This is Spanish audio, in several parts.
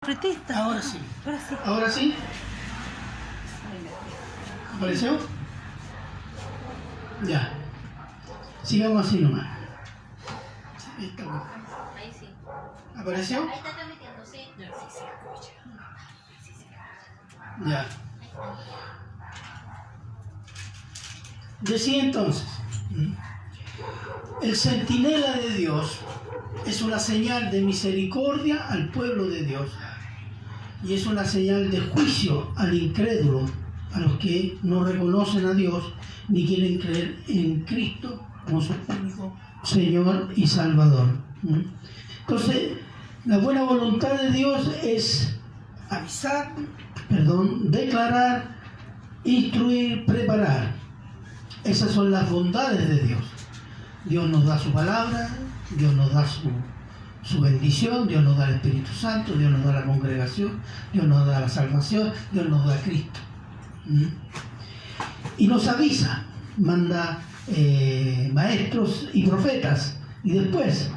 Pretista. Ahora sí. Ahora sí. ¿Ahora sí? ¿Apareció? Ya. Sigamos así nomás. Ahí está. Ahí sí. ¿Apareció? Ahí está transmitiendo, sí. Ya. Decía entonces, el centinela de Dios es una señal de misericordia al pueblo de Dios y es una señal de juicio al incrédulo, a los que no reconocen a Dios ni quieren creer en Cristo como su único Señor y Salvador. Entonces, la buena voluntad de Dios es avisar, declarar, instruir, preparar. Esas son las bondades de Dios. Dios nos da su palabra, Dios nos da su bendición, Dios nos da el Espíritu Santo, Dios nos da la congregación, Dios nos da la salvación, Dios nos da a Cristo. Y nos avisa, manda maestros y profetas. Y después,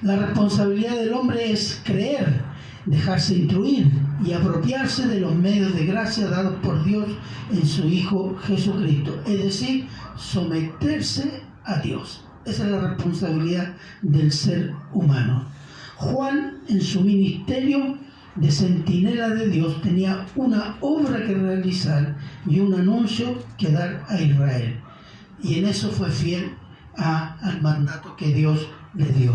la responsabilidad del hombre es creer, dejarse instruir y apropiarse de los medios de gracia dados por Dios en su Hijo Jesucristo. Es decir, someterse a Dios. Esa es la responsabilidad del ser humano. Juan, en su ministerio de centinela de Dios, tenía una obra que realizar y un anuncio que dar a Israel. Y en eso fue fiel al mandato que Dios le dio.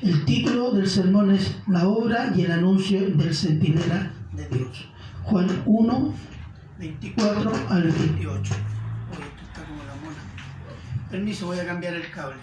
El título del sermón es La obra y el anuncio del centinela de Dios. Juan 1, 24 al 28. Oye, esto está como la mona. Permiso, voy a cambiar el cable.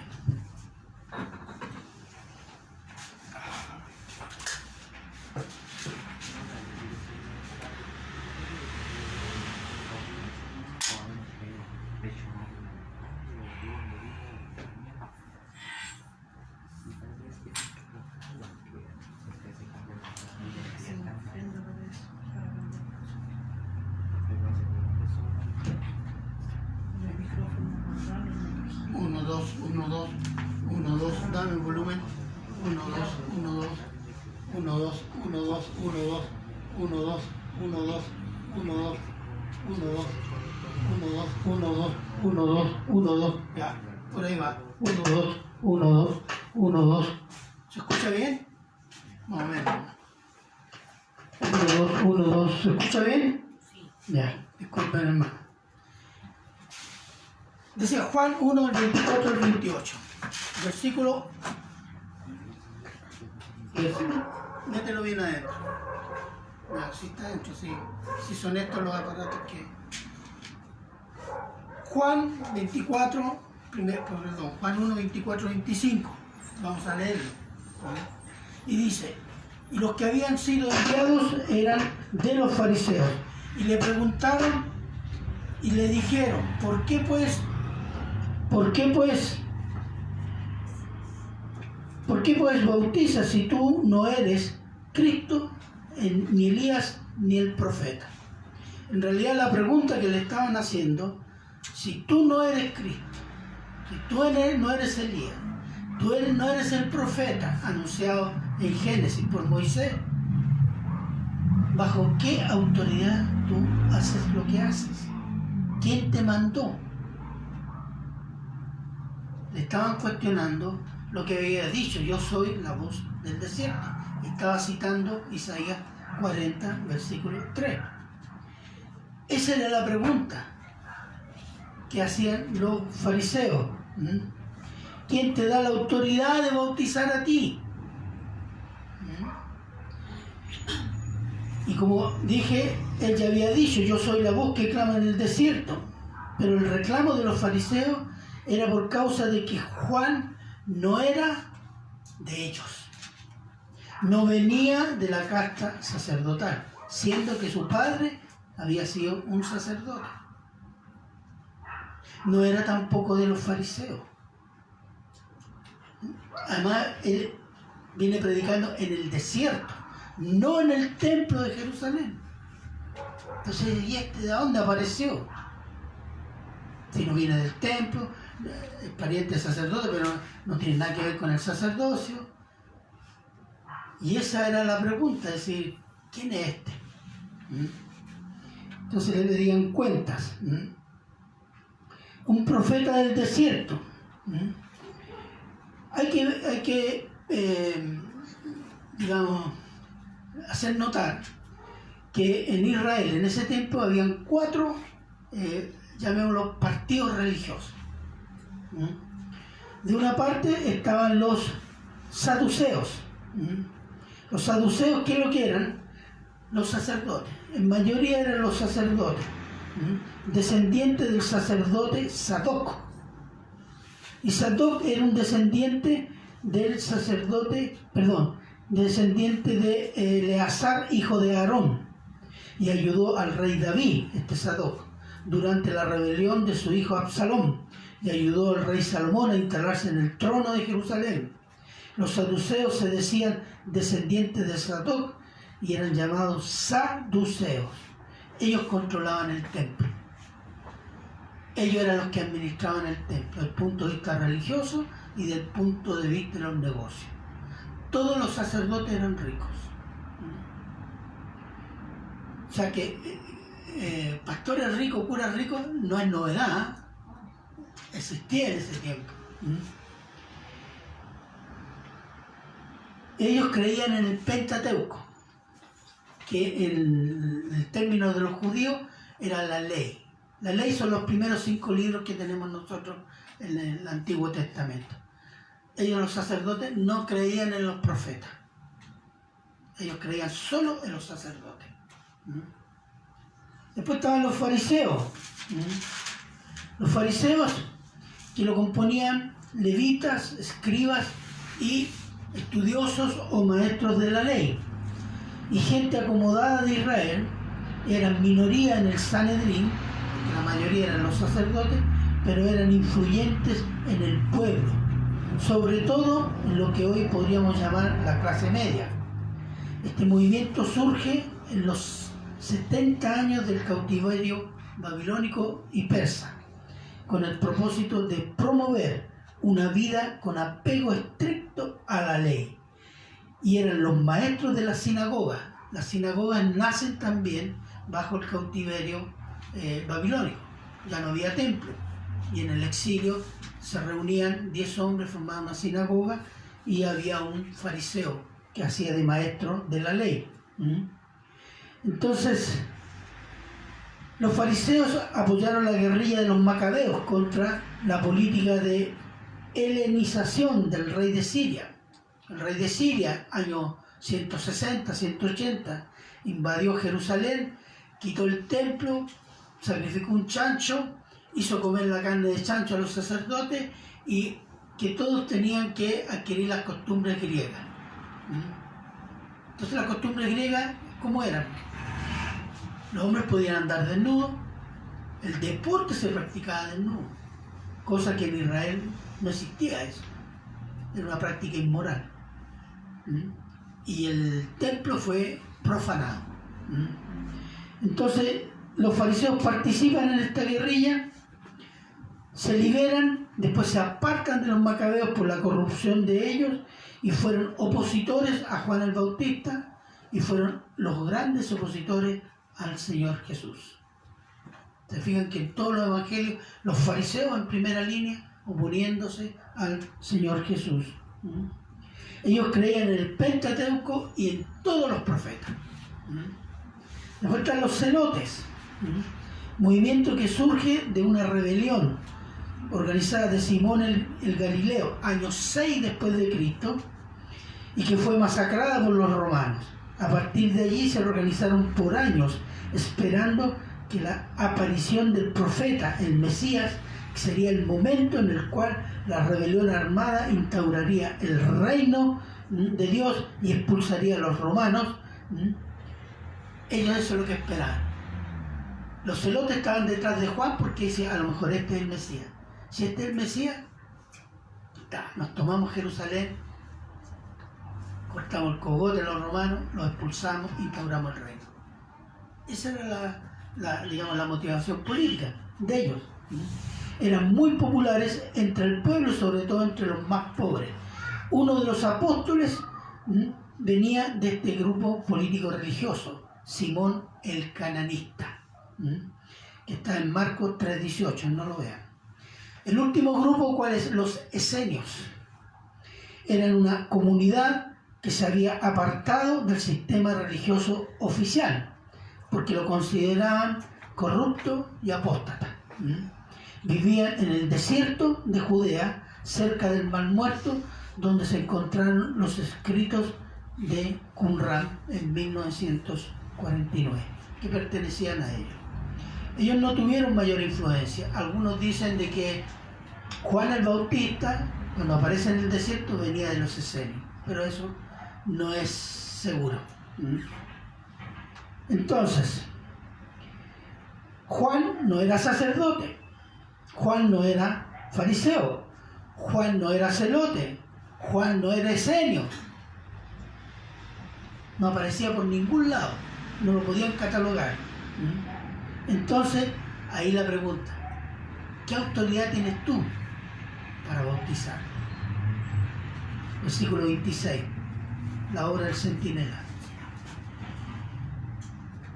Uno, dos, dame el volumen. 1, 2, 1, 2, 1, 2, 1, 2, 1, 2, 1, 2, 1, 2, 1, 2, 1, 2, 1, 2, 1, 2, 1, 2, ya, por ahí va. 1, 2, 1, 2, 1, 2. ¿Se escucha bien? Más o menos. 1, 2, 1, 2. ¿Se escucha bien? Sí. Ya, disculpen hermano. Decía Juan 1, 24 al 28. Versículo. Mételo bien adentro. Ya, si está adentro, si son estos los aparatos que. Juan 24, Juan 1, 24, 25. Vamos a leerlo. Y dice: y los que habían sido enviados eran de los fariseos. Y le preguntaron y le dijeron: ¿Por qué pues bautizas si tú no eres Cristo, ni Elías, ni el profeta? En realidad la pregunta que le estaban haciendo: si tú no eres Cristo, si tú no eres Elías, tú no eres el profeta anunciado en Génesis por Moisés, ¿bajo qué autoridad tú haces lo que haces? ¿Quién te mandó? Le estaban cuestionando lo que había dicho: yo soy la voz del desierto. Estaba citando Isaías 40, versículo 3. Esa era la pregunta que hacían los fariseos. ¿Quién te da la autoridad de bautizar a ti? Y como dije, él ya había dicho: yo soy la voz que clama en el desierto. Pero el reclamo de los fariseos era por causa de que Juan no era de ellos. No venía de la casta sacerdotal, siendo que su padre había sido un sacerdote. No era tampoco de los fariseos. Además, él viene predicando en el desierto, no en el templo de Jerusalén. Entonces, ¿y de dónde apareció? Si no viene del templo, es pariente de sacerdote, pero no tiene nada que ver con el sacerdocio. Y esa era la pregunta, es decir, ¿quién es este? Entonces le pedían cuentas. Un profeta del desierto. Hay que digamos, hacer notar que en Israel en ese tiempo habían 4, llamémoslo, partidos religiosos. De una parte estaban los saduceos. Los saduceos, ¿qué es lo que eran? Los sacerdotes. En mayoría eran los sacerdotes, descendientes del sacerdote Sadoc. Y Sadoc era un descendiente del sacerdote, descendiente de Eleazar, hijo de Aarón, y ayudó al rey David, este Sadoc, durante la rebelión de su hijo Absalón, y ayudó al rey Salomón a instalarse en el trono de Jerusalén. Los saduceos se decían descendientes de Sadoc y eran llamados saduceos. Ellos controlaban el templo. Ellos eran los que administraban el templo, desde el punto de vista religioso y del punto de vista de los negocios. Todos los sacerdotes eran ricos. O sea que pastores ricos, curas ricos, no es novedad. Existía en ese tiempo. Ellos creían en el Pentateuco, que en el término de los judíos era la ley. La ley son los primeros 5 libros que tenemos nosotros en el Antiguo Testamento. Ellos, los sacerdotes, no creían en los profetas. Ellos creían solo en los sacerdotes. Después estaban los fariseos. Los fariseos, que lo componían levitas, escribas y estudiosos o maestros de la ley. Y gente acomodada de Israel, eran minoría en el Sanedrín, la mayoría eran los sacerdotes, pero eran influyentes en el pueblo, sobre todo en lo que hoy podríamos llamar la clase media. Este movimiento surge en los 70 años del cautiverio babilónico y persa, con el propósito de promover una vida con apego estricto a la ley. Y eran los maestros de la sinagoga. Las sinagogas nacen también bajo el cautiverio babilónico. Ya no había templo. Y en el exilio se reunían 10 hombres, formaban una sinagoga y había un fariseo que hacía de maestro de la ley. Entonces, los fariseos apoyaron la guerrilla de los macabeos contra la política de helenización del rey de Siria. El rey de Siria, año 160, 180, invadió Jerusalén, quitó el templo, sacrificó un chancho, hizo comer la carne de chancho a los sacerdotes y que todos tenían que adquirir las costumbres griegas. Entonces las costumbres griegas, ¿cómo eran? Los hombres podían andar desnudos, el deporte se practicaba desnudo, cosa que en Israel no existía eso, era una práctica inmoral. Y el templo fue profanado. Entonces los fariseos participan en esta guerrilla, se liberan, después se apartan de los macabeos por la corrupción de ellos y fueron opositores a Juan el Bautista y fueron los grandes opositores al Señor Jesús. Se fijan que en todos los evangelios los fariseos en primera línea oponiéndose al Señor Jesús. Ellos creían en el Pentateuco y en todos los profetas. Después están los celotes, movimiento que surge de una rebelión organizada de Simón el Galileo, año 6 después de Cristo, y que fue masacrada por los romanos. A partir de allí se organizaron por años, esperando que la aparición del profeta, el Mesías, sería el momento en el cual la rebelión armada instauraría el reino de Dios y expulsaría a los romanos. Ellos eso es lo que esperaban. Los celotes estaban detrás de Juan porque decían, a lo mejor este es el Mesías. Si este es el Mesías, nos tomamos Jerusalén, cortamos el cogote a los romanos, los expulsamos e instauramos el reino. Esa era la motivación política de ellos. Eran muy populares entre el pueblo, sobre todo entre los más pobres. Uno de los apóstoles venía de este grupo político-religioso, Simón el Cananista, que está en Marcos 3:18, no lo vean. El último grupo, ¿cuál es? Los esenios. Eran una comunidad que se había apartado del sistema religioso oficial, porque lo consideraban corrupto y apóstata. Vivían en el desierto de Judea, cerca del Mar Muerto, donde se encontraron los escritos de Qumran en 1949, que pertenecían a ellos. Ellos no tuvieron mayor influencia. Algunos dicen de que Juan el Bautista, cuando aparece en el desierto, venía de los esenios, pero eso no es seguro. Entonces, Juan no era sacerdote, Juan no era fariseo, Juan no era celote, Juan no era esenio. No aparecía por ningún lado, no lo podían catalogar. Entonces, ahí la pregunta, ¿qué autoridad tienes tú para bautizar? Versículo 26, la obra del centinela.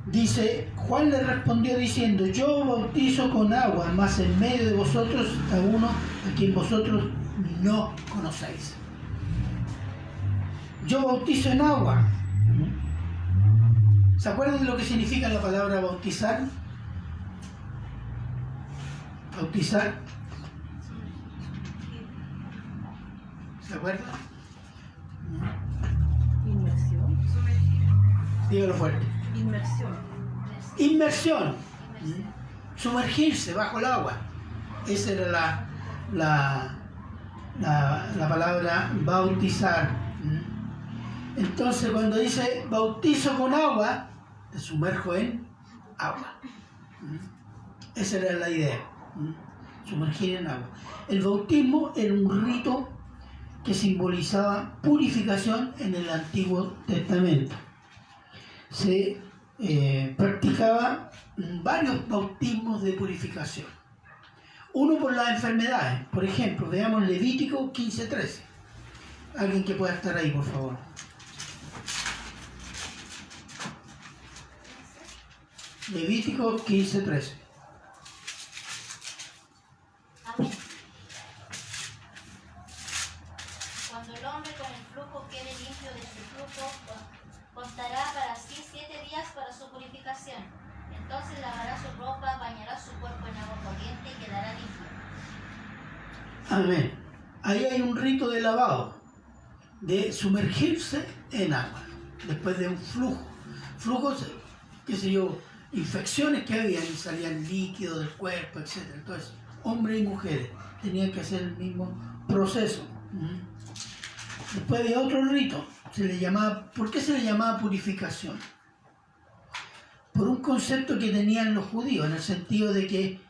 Dice, Juan le respondió diciendo, yo bautizo con agua, mas en medio de vosotros está uno a quien vosotros no conocéis. Yo bautizo en agua. ¿Se acuerdan de lo que significa la palabra bautizar? Bautizar. ¿Se acuerdan? Inmersión. Dígalo fuerte. Inmersión. Inmersión. Sumergirse bajo el agua. Esa era la palabra bautizar. Entonces, cuando dice bautizo con agua, te sumerjo en agua. Esa era la idea. Sumergir en agua. El bautismo era un rito que simbolizaba purificación en el Antiguo Testamento. Se practicaba varios bautismos de purificación. Uno por las enfermedades. Por ejemplo, veamos Levítico 15:13. Alguien que pueda estar ahí, por favor. Levítico 15:13. Amén. Cuando el hombre con el flujo quede limpio de su flujo, contará para sí 7 días para su purificación. Entonces lavará su ropa, bañará su cuerpo en agua corriente y quedará limpio. Amén. Ahí hay un rito de lavado, de sumergirse en agua, después de un flujo. Flujos, qué sé yo, infecciones que habían y salían líquidos del cuerpo, etc. Entonces, hombres y mujeres tenían que hacer el mismo proceso. Después había otro rito, se le llamaba, ¿por qué se le llamaba purificación? Por un concepto que tenían los judíos, en el sentido de que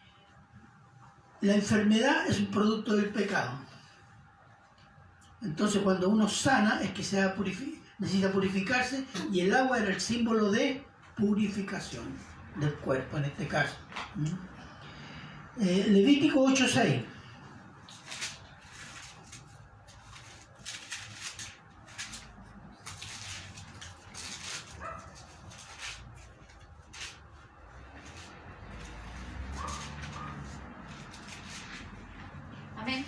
la enfermedad es un producto del pecado. Entonces, cuando uno sana, es que necesita purificarse, y el agua era el símbolo de purificación del cuerpo, en este caso. Levítico 8:6. Amén.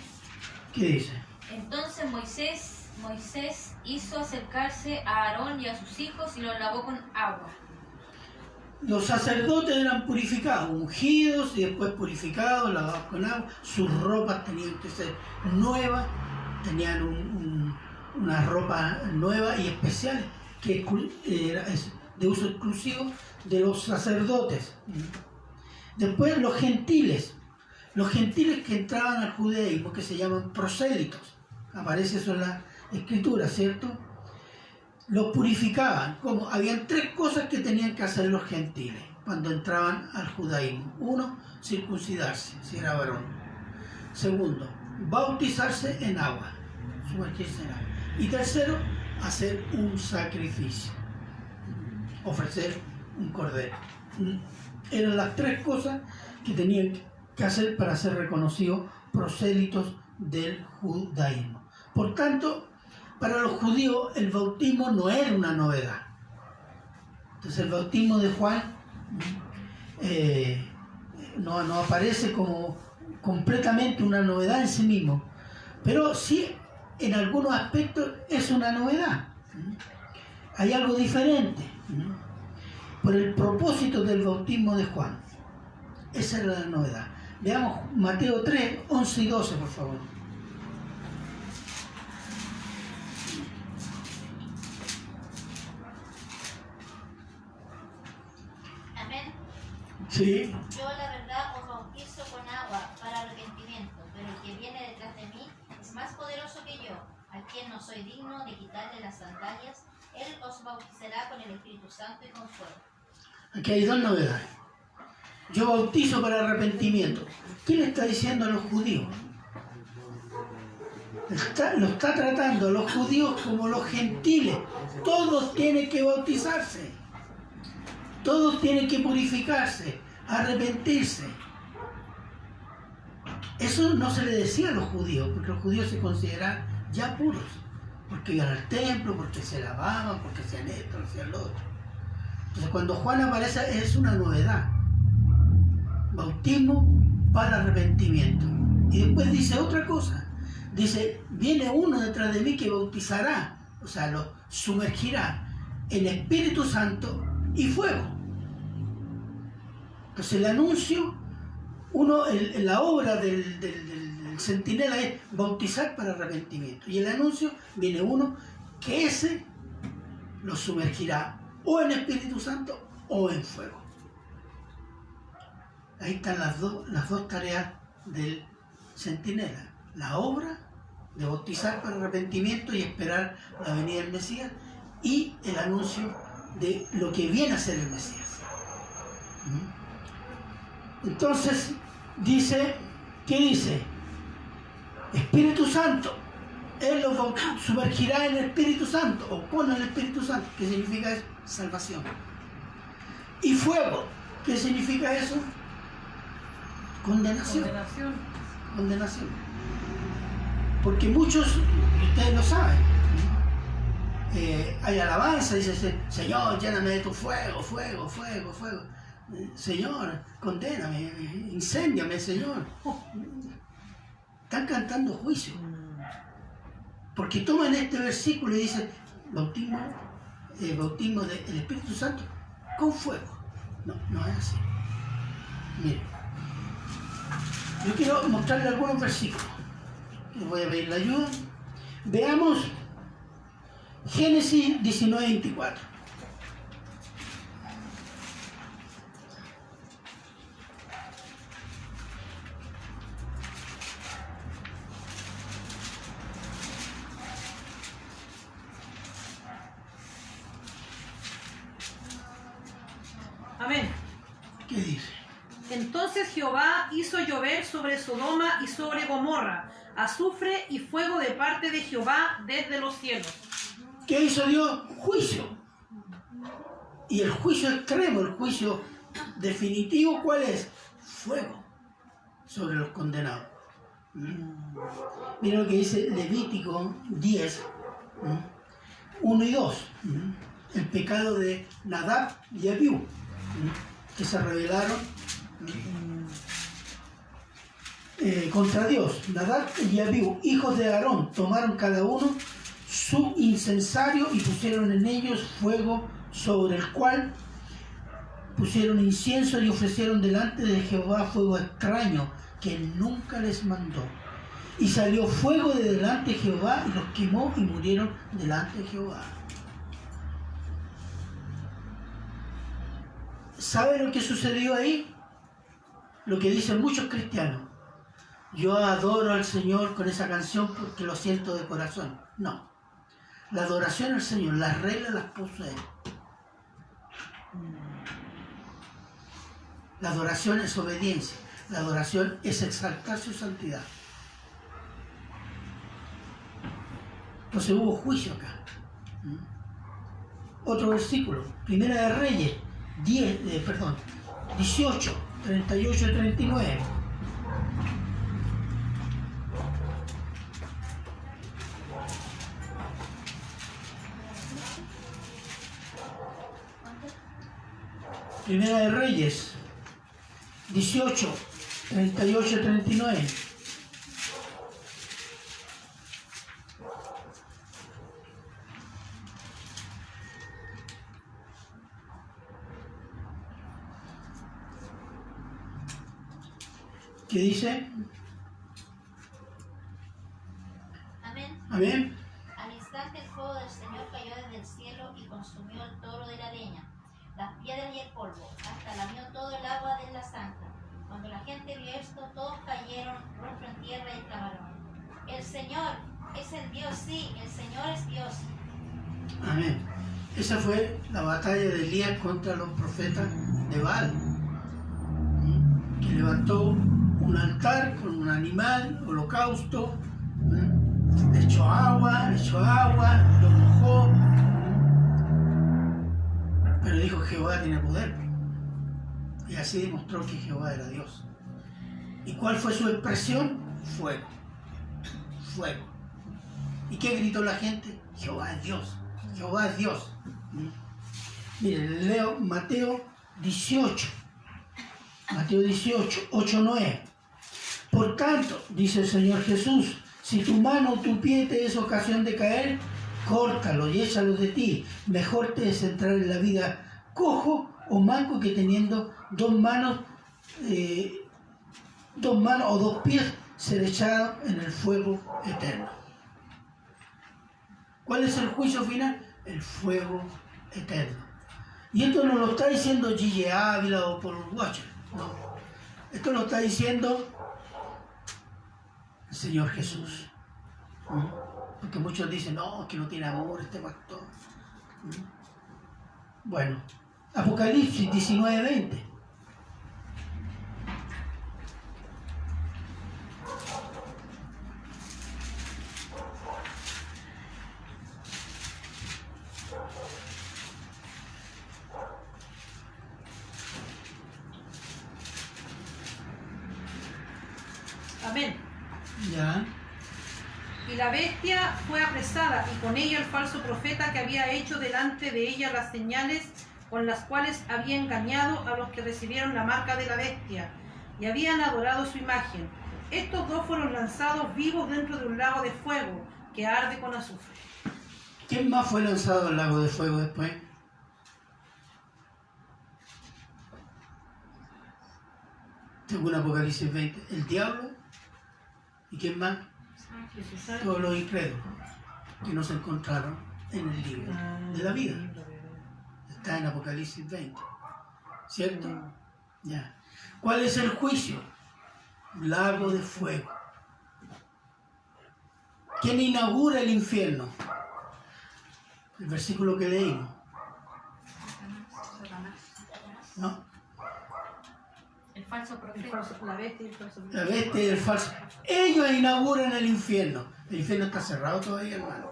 ¿Qué dice? Entonces Moisés hizo acercarse a Aarón y a sus hijos y los lavó con agua. Los sacerdotes eran purificados, ungidos y después purificados, lavados con agua. Sus ropas tenían que ser nuevas, tenían una ropa nueva y especial que es de uso exclusivo de los sacerdotes. Después los gentiles que entraban al judaísmo, que se llaman prosélitos, aparece eso en la escritura, ¿cierto? Los purificaban. ¿Cómo? Habían 3 cosas que tenían que hacer los gentiles cuando entraban al judaísmo. 1, circuncidarse, si era varón. 2, bautizarse en agua, sumergirse en agua. Y 3, hacer un sacrificio, ofrecer un cordero. Eran las 3 cosas que tenían que hacer para ser reconocidos prosélitos del judaísmo. Por tanto, para los judíos el bautismo no era una novedad. Entonces el bautismo de Juan no aparece como completamente una novedad en sí mismo, pero sí en algunos aspectos es una novedad. Hay algo diferente por el propósito del bautismo de Juan. Esa era la novedad. Veamos Mateo 3, 11 y 12, por favor. Amén. Sí. Yo la verdad os bautizo con agua para arrepentimiento, pero el que viene detrás de mí es más poderoso que yo, a quien no soy digno de quitarle las sandalias. Él os bautizará con el Espíritu Santo y con fuego. Aquí hay dos novedades. Yo bautizo para arrepentimiento. ¿Qué le está diciendo a los judíos? Lo está tratando a los judíos como los gentiles. Todos tienen que bautizarse. Todos tienen que purificarse, arrepentirse. Eso no se le decía a los judíos, porque los judíos se consideraban ya puros. Porque iban al templo, porque se lavaban, porque hacían esto, hacían lo otro. Entonces cuando Juan aparece es una novedad. Bautismo para arrepentimiento. Y después dice otra cosa. Dice, viene uno detrás de mí que bautizará, o sea, lo sumergirá en Espíritu Santo y fuego. Entonces el anuncio, la obra del centinela es bautizar para arrepentimiento. Y el anuncio, viene uno que ese lo sumergirá o en Espíritu Santo o en fuego. Ahí están las dos tareas del centinela. La obra de bautizar para arrepentimiento y esperar la venida del Mesías, y el anuncio de lo que viene a ser el Mesías. Entonces, ¿qué dice? Espíritu Santo. Él los sumergirá en el Espíritu Santo, o con el Espíritu Santo, que significa eso, salvación. Y fuego, ¿qué significa eso? Condenación. Condenación. Porque muchos, ustedes lo saben, hay alabanza, dice, Señor, lléname de tu fuego, fuego, fuego, fuego. Señor, condéname, incéndiame, Señor. Están cantando juicio. Porque toman este versículo y dicen, bautismo del Espíritu Santo con fuego. No es así. Miren, yo quiero mostrarle algunos versículos. Les voy a pedir la ayuda. Veamos Génesis 19:24. Amén. ¿Qué dice? Entonces Jehová hizo llover sobre Sodoma y sobre Gomorra azufre y fuego de parte de Jehová desde los cielos. ¿Qué hizo Dios? Juicio. Y el juicio extremo, el juicio definitivo, ¿cuál es? Fuego sobre los condenados. Mira lo que dice Levítico 10, 1 y 2. El pecado de Nadab y Abiú, que se rebelaron contra Dios. Nadab y Abiú, hijos de Aarón, tomaron cada uno su incensario y pusieron en ellos fuego, sobre el cual pusieron incienso y ofrecieron delante de Jehová fuego extraño que nunca les mandó. Y salió fuego de delante de Jehová y los quemó y murieron delante de Jehová. ¿Sabe lo que sucedió ahí? Lo que dicen muchos cristianos. Yo adoro al Señor con esa canción porque lo siento de corazón. No. La adoración al Señor, las reglas las puso Él. La adoración es obediencia. La adoración es exaltar su santidad. Entonces hubo juicio acá. Otro versículo. Primera de Reyes 18, 38 y 39. Primera de Reyes 18, 38, 39. ¿Qué dice? Amén. Amén. Al instante el fuego del Señor cayó desde el cielo y consumió el toro de la leña, las piedras y el polvo, hasta lamió todo el agua de la zanja. Cuando la gente vio esto, todos cayeron rostro en tierra y exclamaron: el Señor es el Dios, sí, el Señor es Dios. Amén. Esa fue la batalla de Elías contra los profetas de Baal, que levantó un altar con un animal, holocausto, le echó agua, lo mojó, pero dijo: Jehová tiene poder. Y así demostró que Jehová era Dios. ¿Y cuál fue su expresión? Fuego. Fuego. ¿Y qué gritó la gente? Jehová es Dios. Jehová es Dios. Miren, leo Mateo 18. Mateo 18, 8, 9. Por tanto, dice el Señor Jesús, si tu mano o tu pie te es ocasión de caer, córtalo y échalo de ti. Mejor te es entrar en la vida cojo o manco que teniendo dos manos o dos pies ser echado en el fuego eterno. ¿Cuál es el juicio final? El fuego eterno. Y esto no lo está diciendo Gigi Ávila o Paul Washer, no. Esto lo está diciendo el Señor Jesús. Porque muchos dicen: no, que no tiene amor este pastor. Bueno, Apocalipsis 19, 20. Amén. Ya. Y la bestia fue apresada, y con ella el falso profeta que había hecho delante de ella las señales con las cuales había engañado a los que recibieron la marca de la bestia y habían adorado su imagen. Estos dos fueron lanzados vivos dentro de un lago de fuego que arde con azufre. ¿Quién más fue lanzado al lago de fuego después? Según Apocalipsis 20, el diablo. ¿Y quién más? Todos los incrédulos que no se encontraron en el libro de la vida. Está en Apocalipsis 20. ¿Cierto? Ya. ¿Cuál es el juicio? Lago de fuego. ¿Quién inaugura el infierno? El versículo que leímos. ¿No? El falso profeta. La bestia y el falso profeta. La bestia y el falso. Ellos inauguran el infierno. El infierno está cerrado todavía, hermano.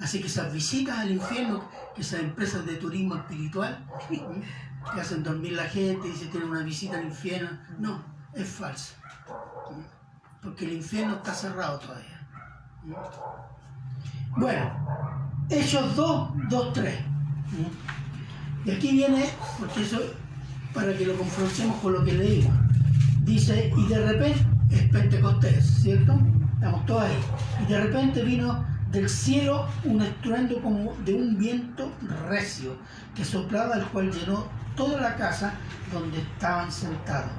Así que esas visitas al infierno, que esas empresas de turismo espiritual, que hacen dormir la gente y se tienen una visita al infierno, no, es falso. Porque el infierno está cerrado todavía. Bueno, Hechos 2, 3. Y aquí viene, porque eso, para que lo confrontemos con lo que leímos. Dice: y de repente, es Pentecostés, ¿cierto? Estamos todos ahí. Y de repente vino del cielo un estruendo como de un viento recio que soplaba, el cual llenó toda la casa donde estaban sentados.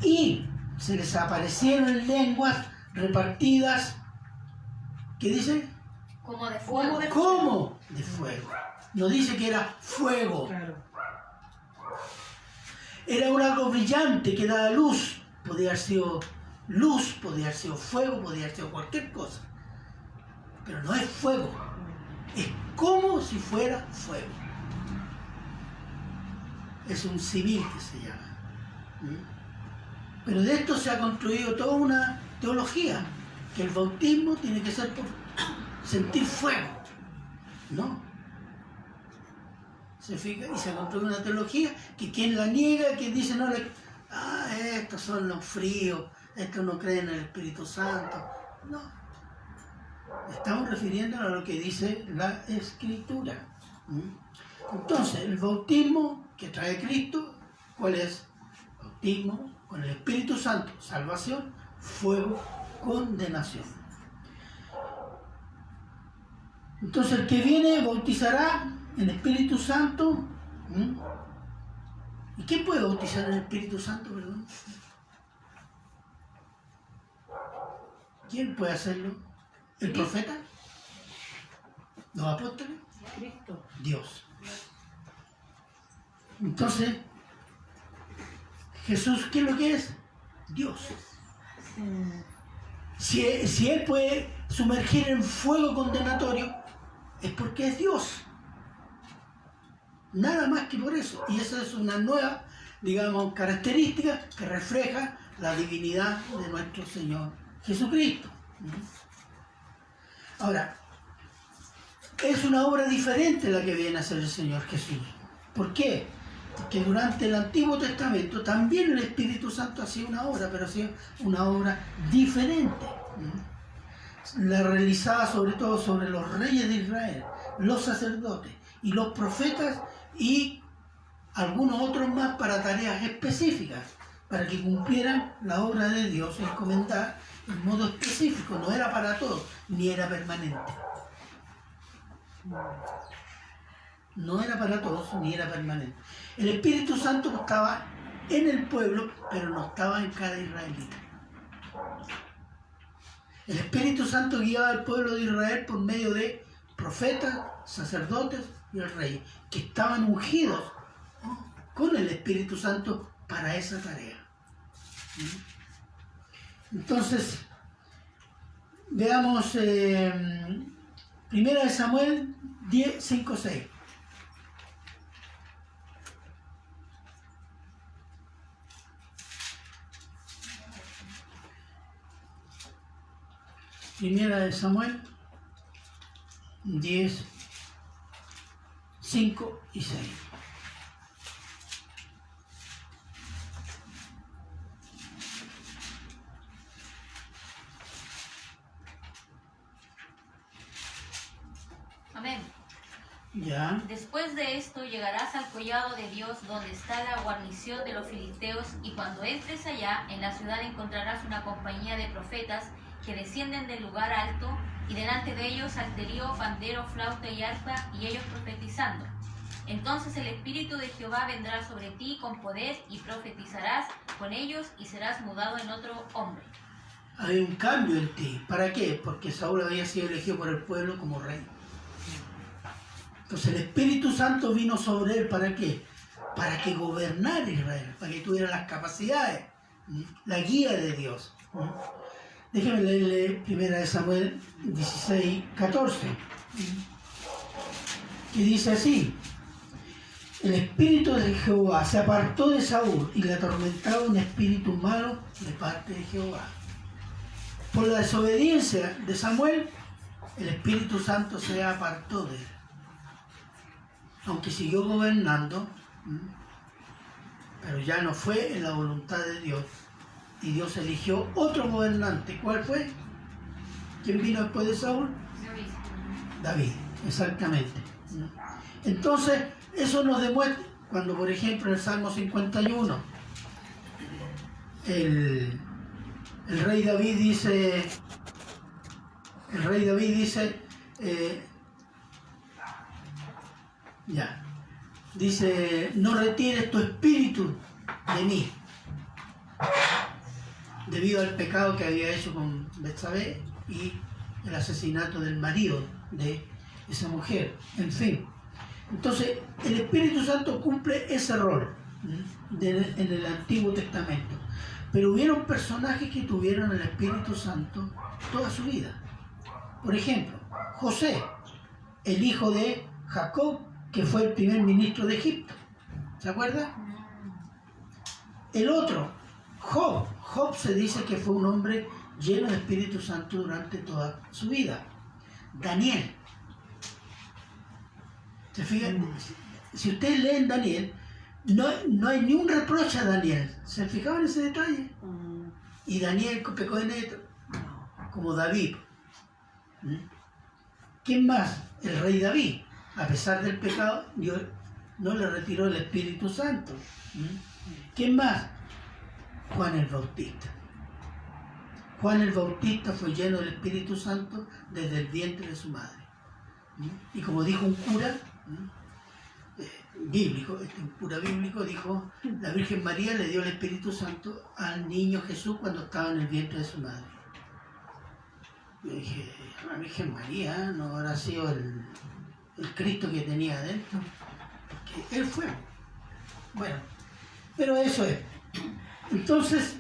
Y se les aparecieron lenguas repartidas, ¿qué dice? Como de fuego. ¿Cómo? De fuego. No dice que era fuego. Claro. Era un algo brillante que daba luz. Podía haber sido luz, podía haber sido fuego, podía haber sido cualquier cosa. Pero no es fuego. Es como si fuera fuego. Es un civil que se llama. Pero de esto se ha construido toda una teología, que el bautismo tiene que ser por sentir fuego. No. ¿Se fija? Y se construye una teología que quien la niega, quien dice no le... estos son los fríos, estos no creen en el Espíritu Santo. No. Estamos refiriéndonos a lo que dice la Escritura. Entonces, el bautismo que trae Cristo, ¿cuál es? Bautismo con el Espíritu Santo, salvación, fuego, condenación. Entonces, el que viene bautizará en Espíritu Santo. ¿Y quién puede bautizar en el Espíritu Santo, perdón? ¿Quién puede hacerlo? ¿El profeta? ¿Los apóstoles? Cristo. Dios. Entonces, Jesús, ¿qué es lo que es? Dios. Si Él puede sumergir en fuego condenatorio, es porque es Dios. Nada más que por eso. Y esa es una nueva, digamos, característica que refleja la divinidad de nuestro Señor Jesucristo. Ahora, es una obra diferente la que viene a hacer el Señor Jesús. ¿Por qué? Porque durante el Antiguo Testamento también el Espíritu Santo hacía una obra, pero hacía una obra diferente. La realizaba sobre todo sobre los reyes de Israel, los sacerdotes y los profetas y algunos otros más para tareas específicas, para que cumplieran la obra de Dios encomendada en modo específico. No era para todos, ni era permanente. No era para todos, ni era permanente. El Espíritu Santo estaba en el pueblo, pero no estaba en cada israelita. El Espíritu Santo guiaba al pueblo de Israel por medio de profetas, sacerdotes y el rey, que estaban ungidos, ¿no?, con el Espíritu Santo para esa tarea. Entonces, veamos 1 Samuel 10, 5, 6. Primera de Samuel 10, 5 y 6. Amén. Ya. Después de esto llegarás al collado de Dios donde está la guarnición de los filisteos, y cuando entres allá, en la ciudad encontrarás una compañía de profetas que descienden del lugar alto, y delante de ellos salterio, pandero, flauta y arpa, y ellos profetizando. Entonces el Espíritu de Jehová vendrá sobre ti con poder, y profetizarás con ellos, y serás mudado en otro hombre. Hay un cambio en ti. ¿Para qué? Porque Saúl había sido elegido por el pueblo como rey. Entonces el Espíritu Santo vino sobre él. ¿Para qué? Para que gobernara Israel, para que tuviera las capacidades, la guía de Dios. Déjeme leerle 1 Samuel 16, 14, que dice así: el espíritu de Jehová se apartó de Saúl y le atormentaba un espíritu malo de parte de Jehová. Por la desobediencia de Samuel, el Espíritu Santo se apartó de él. Aunque siguió gobernando, pero ya no fue en la voluntad de Dios. Y Dios eligió otro gobernante. ¿Cuál fue? ¿Quién vino después de Saúl? David, exactamente. Entonces, eso nos demuestra, cuando por ejemplo en el Salmo 51, el rey David dice, dice, no retires tu espíritu de mí, debido al pecado que había hecho con Betsabé y el asesinato del marido de esa mujer. En fin, entonces el Espíritu Santo cumple ese rol en el Antiguo Testamento, pero hubieron personajes que tuvieron el Espíritu Santo toda su vida. Por ejemplo, José, el hijo de Jacob, que fue el primer ministro de Egipto. ¿Se acuerda? El otro, Job. Job se dice que fue un hombre lleno de Espíritu Santo durante toda su vida. Daniel. ¿Se fijan? Si ustedes leen Daniel, no hay ni un reproche a Daniel. ¿Se fijaban en ese detalle? Y Daniel pecó en esto, como David. ¿Quién más? El rey David. A pesar del pecado, Dios no le retiró el Espíritu Santo. ¿Quién más? Juan el Bautista. Juan el Bautista fue lleno del Espíritu Santo desde el vientre de su madre. Y como dijo un cura bíblico, un cura bíblico dijo, la Virgen María le dio el Espíritu Santo al niño Jesús cuando estaba en el vientre de su madre. Yo dije, la Virgen María no habrá sido el Cristo que tenía adentro, porque Él fue. Bueno, pero eso es. Entonces,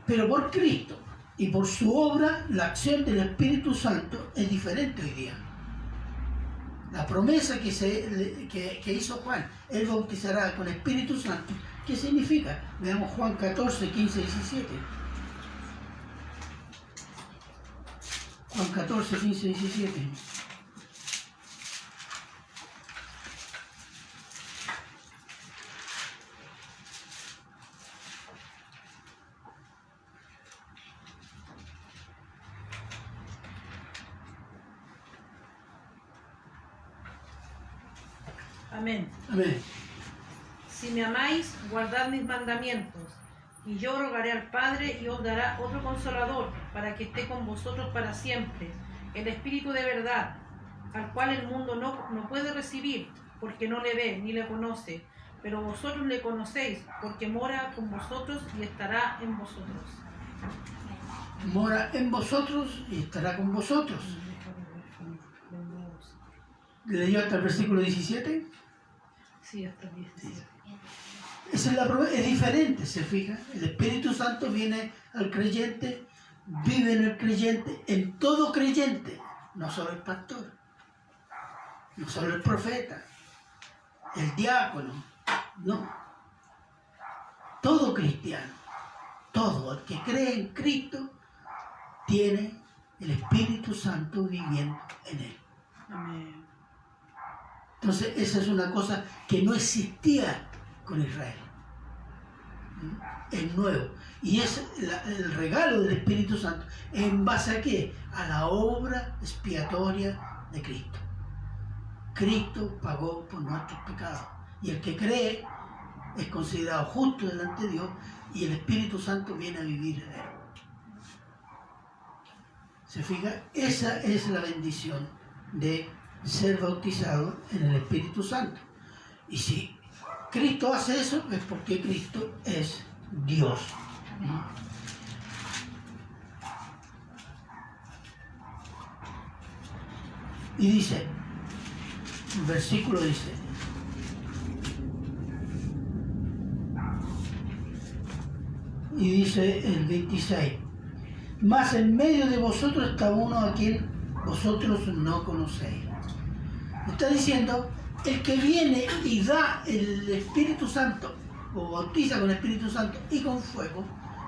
pero por Cristo y por su obra, la acción del Espíritu Santo es diferente hoy día. La promesa que hizo Juan, Él bautizará con Espíritu Santo, ¿qué significa? Veamos Juan 14, 15, 17. Juan 14, 15, 17. Amén. Amén. Si me amáis, guardad mis mandamientos, y yo rogaré al Padre y os dará otro consolador, para que esté con vosotros para siempre, el Espíritu de verdad, al cual el mundo no puede recibir, porque no le ve ni le conoce, pero vosotros le conocéis, porque mora con vosotros y estará en vosotros. Mora en vosotros y estará con vosotros. ¿Leyó hasta el versículo 17? Sí, hasta el 17. Esa es la promesa, es diferente, ¿se fija? El Espíritu Santo viene al creyente, vive en el creyente, en todo creyente, no solo el pastor, no solo el profeta, el diácono, no. Todo cristiano, todo el que cree en Cristo, tiene el Espíritu Santo viviendo en él. Amén. Entonces, esa es una cosa que no existía con Israel. Es nuevo. Y es el regalo del Espíritu Santo. ¿En base a qué? A la obra expiatoria de Cristo. Cristo pagó por nuestros pecados. Y el que cree es considerado justo delante de Dios y el Espíritu Santo viene a vivir en él. ¿Se fija? Esa es la bendición de ser bautizado en el Espíritu Santo. Y si Cristo hace eso, es porque Cristo es Dios. Y dice, el versículo dice, y dice el 26, mas en medio de vosotros está uno a quien vosotros no conocéis. Está diciendo, el que viene y da el Espíritu Santo, o bautiza con el Espíritu Santo y con fuego,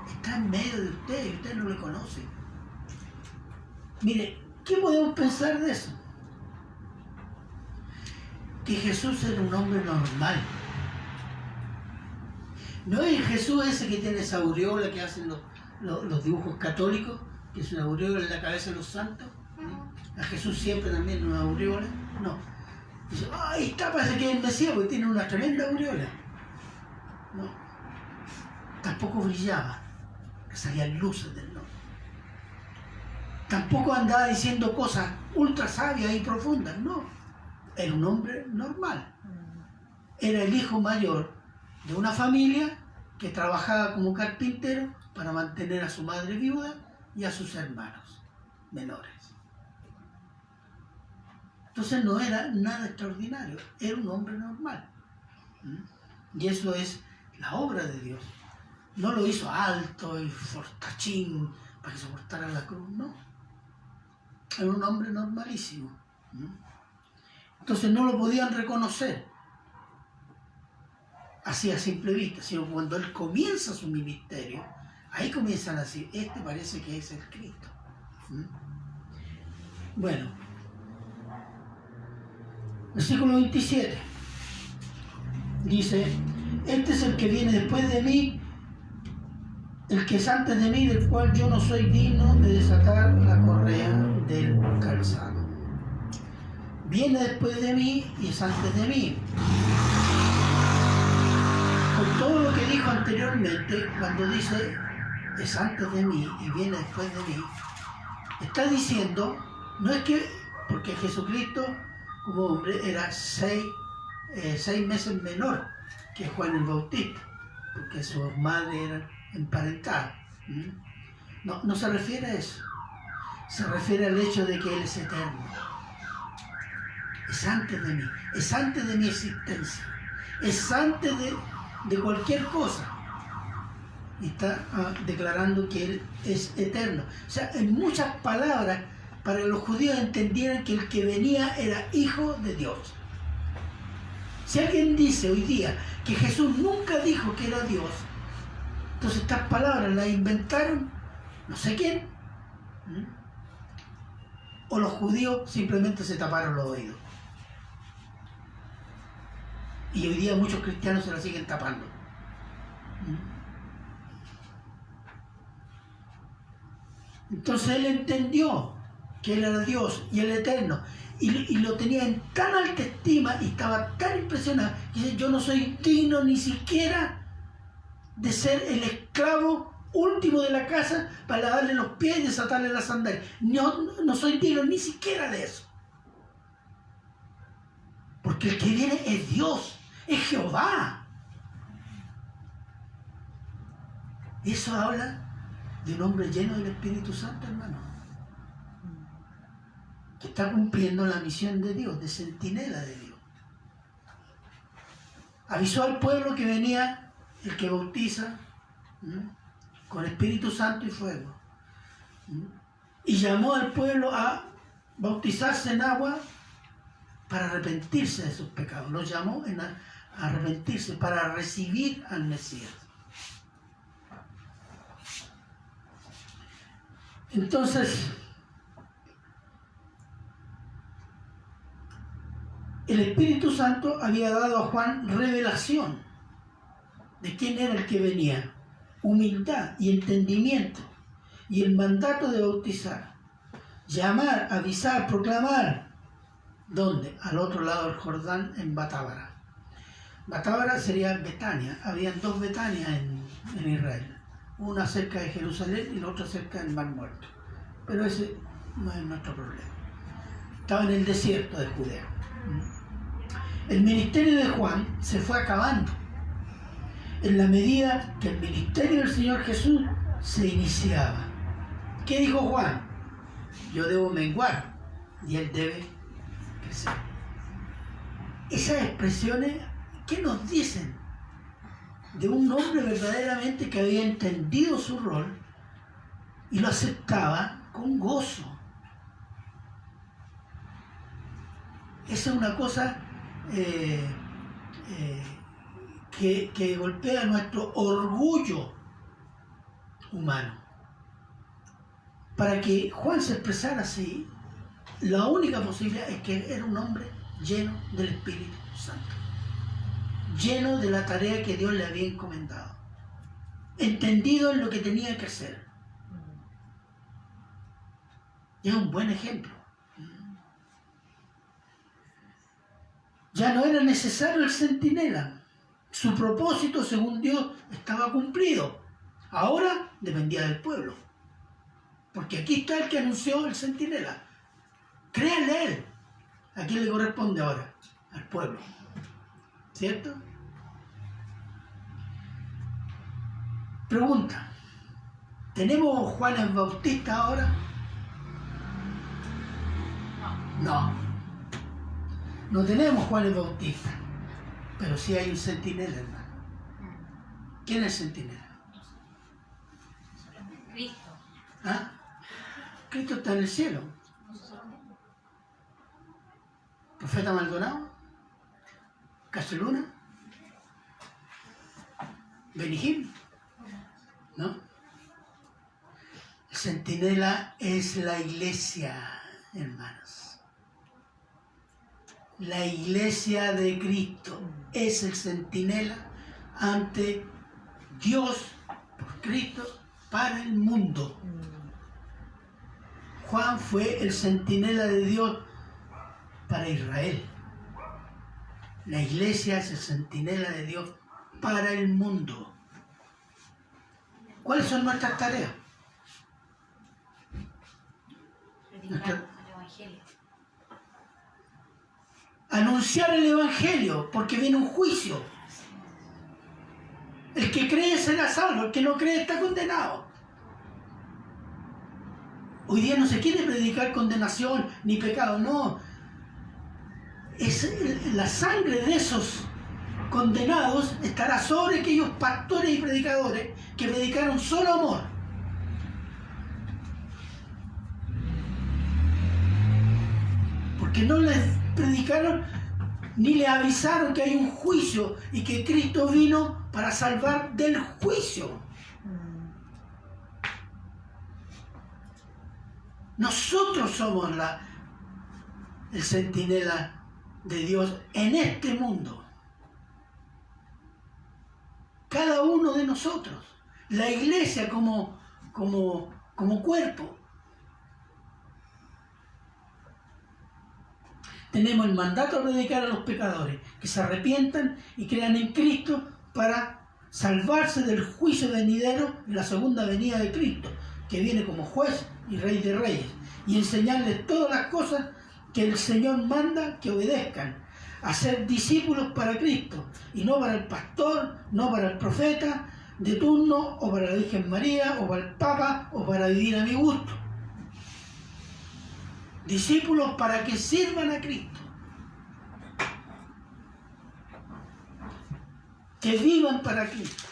está en medio de usted y usted no le conoce. Mire, ¿qué podemos pensar de eso? Que Jesús era un hombre normal. No es el Jesús ese que tiene esa aureola que hacen los dibujos católicos, que es una aureola en la cabeza de los santos. A Jesús siempre también una aureola. No. Dice, ahí está, parece que es el Mesías porque tiene una tremenda aureola. No. Tampoco brillaba, que salían luces del nombre. Tampoco andaba diciendo cosas ultra sabias y profundas, no. Era un hombre normal. Era el hijo mayor de una familia que trabajaba como carpintero para mantener a su madre viuda y a sus hermanos menores. Entonces no era nada extraordinario, era un hombre normal. Y eso es la obra de Dios. No lo hizo alto y fortachín para que soportara la cruz, no. Era un hombre normalísimo. Entonces no lo podían reconocer así a simple vista, sino cuando él comienza su ministerio, ahí comienzan a decir, este parece que es el Cristo. Bueno, versículo 27 dice, este es el que viene después de mí, el que es antes de mí, del cual yo no soy digno de desatar la correa del calzado. viene después de mí y es antes de mí. Con todo lo que dijo anteriormente, cuando dice es antes de mí y viene después de mí, está diciendo, no es que, porque Jesucristo como hombre era 6 meses menor que Juan el Bautista, porque sus madres eran emparentadas. No se refiere a eso, se refiere al hecho de que Él es eterno. Es antes de mí, es antes de mi existencia, es antes de cualquier cosa. Y está declarando que Él es eterno. O sea, en muchas palabras, para los judíos entendieran que el que venía era hijo de Dios. Si alguien dice hoy día que Jesús nunca dijo que era Dios, entonces estas palabras las inventaron no sé quién, o los judíos simplemente se taparon los oídos. Y hoy día muchos cristianos se la siguen tapando. Entonces él entendió que él era Dios y el Eterno, y lo tenía en tan alta estima y estaba tan impresionado. Dice, yo no soy digno ni siquiera de ser el esclavo último de la casa para lavarle los pies y desatarle las sandalias. No soy digno ni siquiera de eso. Porque el que viene es Dios, es Jehová. Eso habla de un hombre lleno del Espíritu Santo, hermano, que está cumpliendo la misión de Dios, de centinela de Dios. Avisó al pueblo que venía el que bautiza con Espíritu Santo y fuego, y llamó al pueblo a bautizarse en agua para arrepentirse de sus pecados. Los llamó a arrepentirse para recibir al Mesías. Entonces, el Espíritu Santo había dado a Juan revelación de quién era el que venía, humildad y entendimiento, y el mandato de bautizar, llamar, avisar, proclamar. ¿Dónde? Al otro lado del Jordán, en Betábara. Betábara sería Betania. Habían 2 Betanias en Israel. Una cerca de Jerusalén y la otra cerca del Mar Muerto. Pero ese no es nuestro problema. Estaba en el desierto de Judea. El ministerio de Juan se fue acabando en la medida que el ministerio del Señor Jesús se iniciaba. ¿Qué dijo Juan? Yo debo menguar y Él debe crecer. Esas expresiones, ¿qué nos dicen? De un hombre verdaderamente que había entendido su rol y lo aceptaba con gozo. Esa es una cosa que golpea nuestro orgullo humano. Para que Juan se expresara así, la única posibilidad es que era un hombre lleno del Espíritu Santo, lleno de la tarea que Dios le había encomendado, entendido en lo que tenía que hacer. Y es un buen ejemplo. Ya no era necesario el centinela. Su propósito, según Dios, estaba cumplido. Ahora dependía del pueblo. Porque aquí está el que anunció el centinela. Créanle a él. ¿A quién le corresponde ahora? Al pueblo. ¿Cierto? Pregunta. ¿Tenemos Juan el Bautista ahora? No. No tenemos Juan el Bautista. Pero sí hay un centinela, hermano. ¿Quién es el centinela? Cristo. ¿Ah? Cristo está en el cielo. ¿Profeta Maldonado? ¿Castelluna? ¿Benigim? ¿No? El centinela es la iglesia, hermanos. La iglesia de Cristo es el centinela ante Dios por Cristo para el mundo. Juan fue el centinela de Dios para Israel. La iglesia es el centinela de Dios para el mundo. ¿Cuáles son nuestras tareas? Predicar el Evangelio. Anunciar el Evangelio, porque viene un juicio. El que cree será salvo, el que no cree está condenado. Hoy día no se quiere predicar condenación ni pecado, no. Es la sangre de esos condenados estará sobre aquellos pastores y predicadores que predicaron solo amor. Porque no les predicaron ni les avisaron que hay un juicio y que Cristo vino para salvar del juicio. Nosotros somos el centinela de Dios en este mundo. Cada uno de nosotros. La iglesia como cuerpo. Tenemos el mandato de predicar a los pecadores, que se arrepientan y crean en Cristo para salvarse del juicio venidero en la segunda venida de Cristo, que viene como juez y rey de reyes, y enseñarles todas las cosas que el Señor manda que obedezcan, a ser discípulos para Cristo, y no para el pastor, no para el profeta de turno, o para la Virgen María, o para el Papa, o para vivir a mi gusto. Discípulos para que sirvan a Cristo, que vivan para Cristo.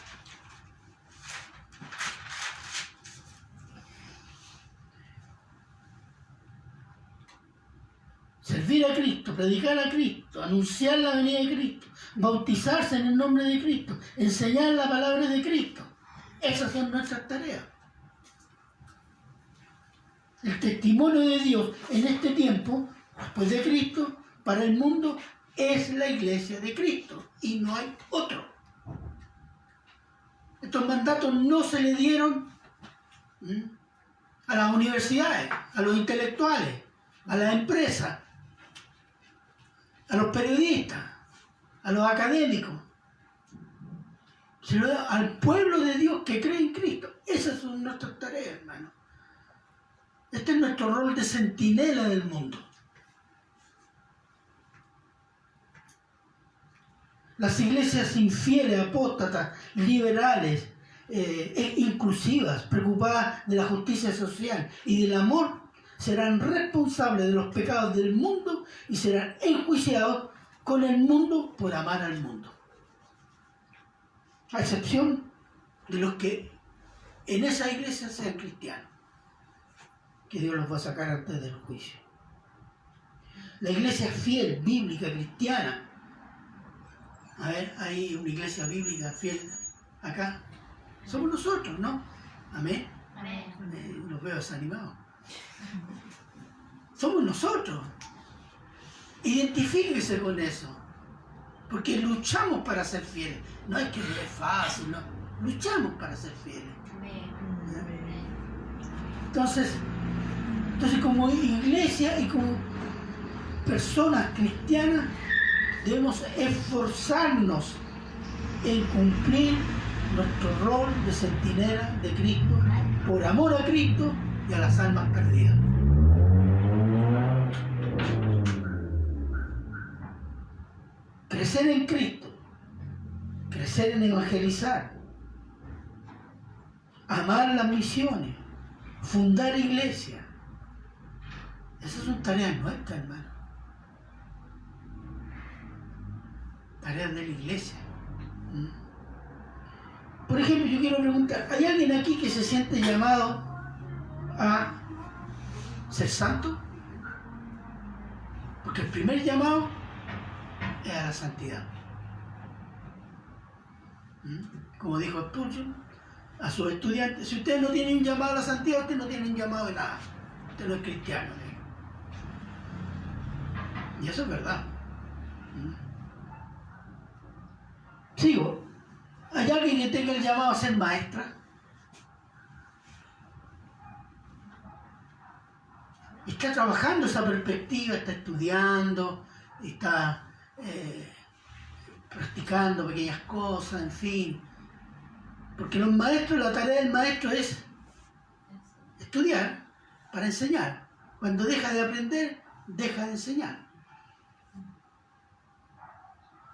Servir a Cristo, predicar a Cristo, anunciar la venida de Cristo, bautizarse en el nombre de Cristo, enseñar la palabra de Cristo. Esas son nuestras tareas. El testimonio de Dios en este tiempo, después de Cristo, para el mundo, es la iglesia de Cristo y no hay otro. Estos mandatos no se le dieron a las universidades, a los intelectuales, a las empresas, a los periodistas, a los académicos, sino al pueblo de Dios que cree en Cristo. Esas son nuestras tareas, hermano. Este es nuestro rol de centinela del mundo. Las iglesias infieles, apóstatas, liberales, inclusivas, preocupadas de la justicia social y del amor, serán responsables de los pecados del mundo y serán enjuiciados con el mundo por amar al mundo. A excepción de los que en esa iglesia sean cristianos, que Dios los va a sacar antes del juicio. La iglesia fiel, bíblica, cristiana. A ver, hay una iglesia bíblica fiel acá. Somos nosotros, ¿no? Amén. Amén. Los veo desanimados. Somos nosotros. Identifíquese con eso. Porque luchamos para ser fieles. No es que no es fácil, no. Luchamos para ser fieles. Entonces, como iglesia y como personas cristianas, debemos esforzarnos en cumplir nuestro rol de centinela de Cristo, por amor a Cristo y a las almas perdidas. Crecer en Cristo, crecer en evangelizar, amar las misiones, fundar iglesias. Esas son tareas nuestras, hermano. Tareas de la iglesia. Por ejemplo, yo quiero preguntar, ¿hay alguien aquí que se siente llamado a ser santo? Porque el primer llamado es a la santidad. Como dijo Spurgeon a sus estudiantes, si ustedes no tienen un llamado a la santidad, ustedes no tienen un llamado de nada. Usted no es cristiano. Y eso es verdad. Sigo. ¿Hay alguien que tenga el llamado a ser maestra? está trabajando esa perspectiva, está estudiando, está practicando pequeñas cosas, en fin. Porque los maestros, la tarea del maestro es estudiar para enseñar. Cuando deja de aprender, deja de enseñar.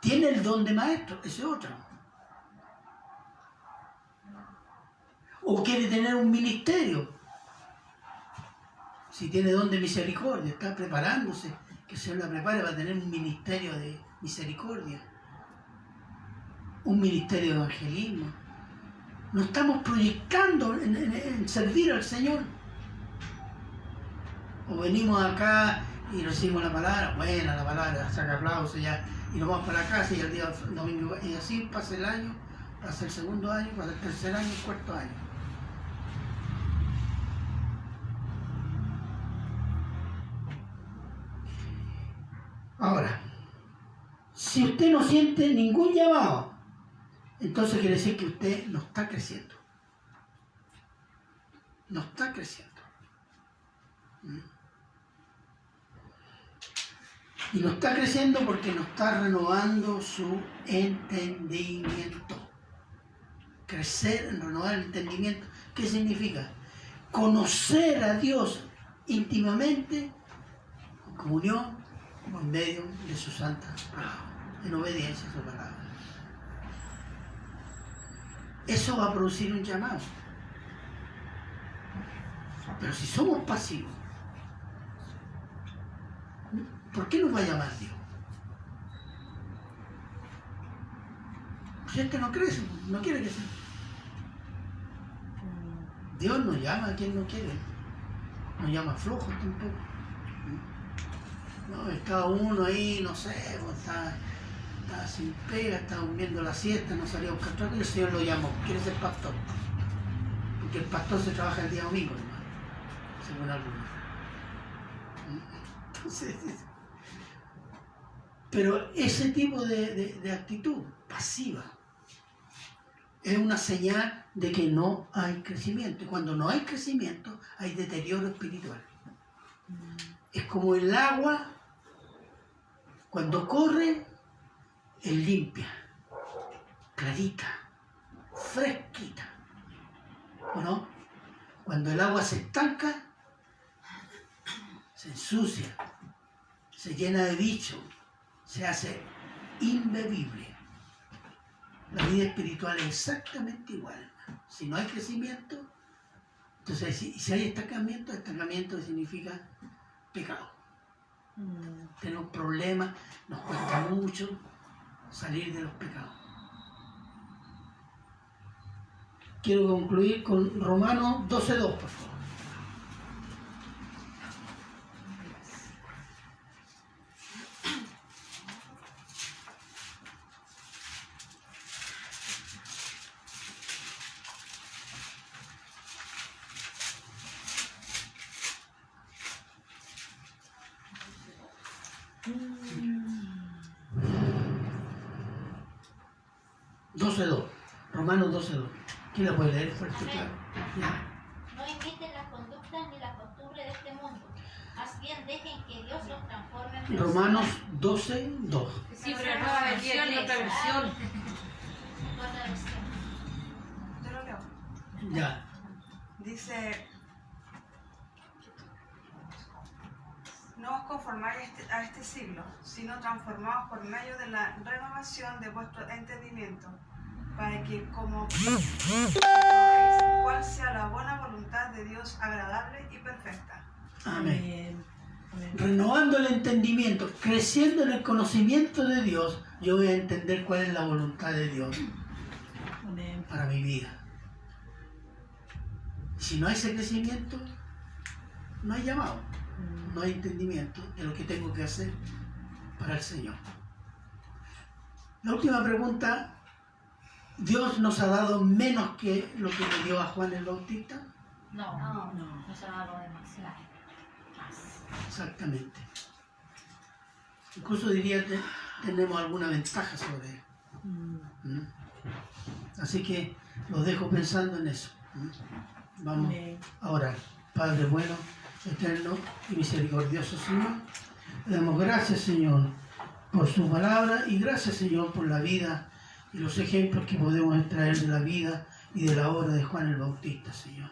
Tiene el don de maestro, ese otro. O quiere tener un ministerio. Si tiene don de misericordia, está preparándose, que el Señor la prepare para tener un ministerio de misericordia. Un ministerio de evangelismo. Nos estamos proyectando en servir al Señor. O venimos acá y recibimos la palabra, buena la palabra, saca aplausos ya, y nos vamos para la casa y el día domingo, y así pasa el año, pasa el segundo año, pasa el tercer año, el cuarto año. Ahora, si usted no siente ningún llamado, entonces quiere decir que usted no está creciendo. No está creciendo. Y no está creciendo porque no está renovando su entendimiento. Crecer en renovar el entendimiento. ¿Qué significa? Conocer a Dios íntimamente, en comunión, por medio de su santa palabra, en obediencia a su palabra. Eso va a producir un llamado. Pero si somos pasivos, ¿por qué nos va a llamar Dios? Si este no crece, no quiere crecer. Dios no llama a quien no quiere. No llama flojos tampoco. No, está uno ahí, no sé, está sin pega, está durmiendo la siesta, no salió a buscar trabajo y el Señor lo llamó. Quiere ser pastor. Porque el pastor se trabaja el día domingo, hermano, según algunos. Entonces, pero ese tipo de actitud pasiva es una señal de que no hay crecimiento. Y cuando no hay crecimiento, hay deterioro espiritual. Es como el agua, cuando corre, es limpia, clarita, fresquita. ¿O no? Cuando el agua se estanca, se ensucia, se llena de bichos, se hace imbebible. La vida espiritual es exactamente igual. Si no hay crecimiento, entonces si hay estancamiento significa pecado. Tenemos problemas, nos cuesta mucho salir de los pecados. Quiero concluir con Romanos 12:2, por favor. Romanos 12:2. ¿Quién la puede leer? Fuerte, claro. No imiten las conductas ni las costumbres de este mundo. Más bien dejen que Dios los transforme en Romanos 12:2. Sí, pero nueva versión es otra versión. Otra versión. Yo lo leo. Ya. Dice: no os conformáis a este siglo, sino transformaos por medio de la renovación de vuestro entendimiento, para que como probéis cuál sea la buena voluntad de Dios, agradable y perfecta. Amén. Renovando el entendimiento, creciendo en el conocimiento de Dios, yo voy a entender cuál es la voluntad de Dios para mi vida. Si no hay ese crecimiento, no hay llamado, no hay entendimiento de lo que tengo que hacer para el Señor. La última pregunta: ¿Dios nos ha dado menos que lo que le dio a Juan el Bautista? No, nos ha dado demasiado. Exactamente. Incluso diría que tenemos alguna ventaja sobre él. Así que los dejo pensando en eso. Vamos a orar. Padre bueno, eterno y misericordioso Señor. Le damos gracias, Señor, por su palabra y gracias, Señor, por la vida y los ejemplos que podemos extraer de la vida y de la obra de Juan el Bautista, Señor.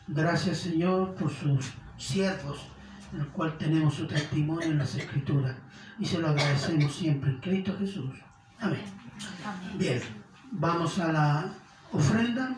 Gracias, Señor, por sus siervos, en el cual tenemos su testimonio en las Escrituras y se lo agradecemos siempre en Cristo Jesús. Amén. Bien, vamos a la ofrenda.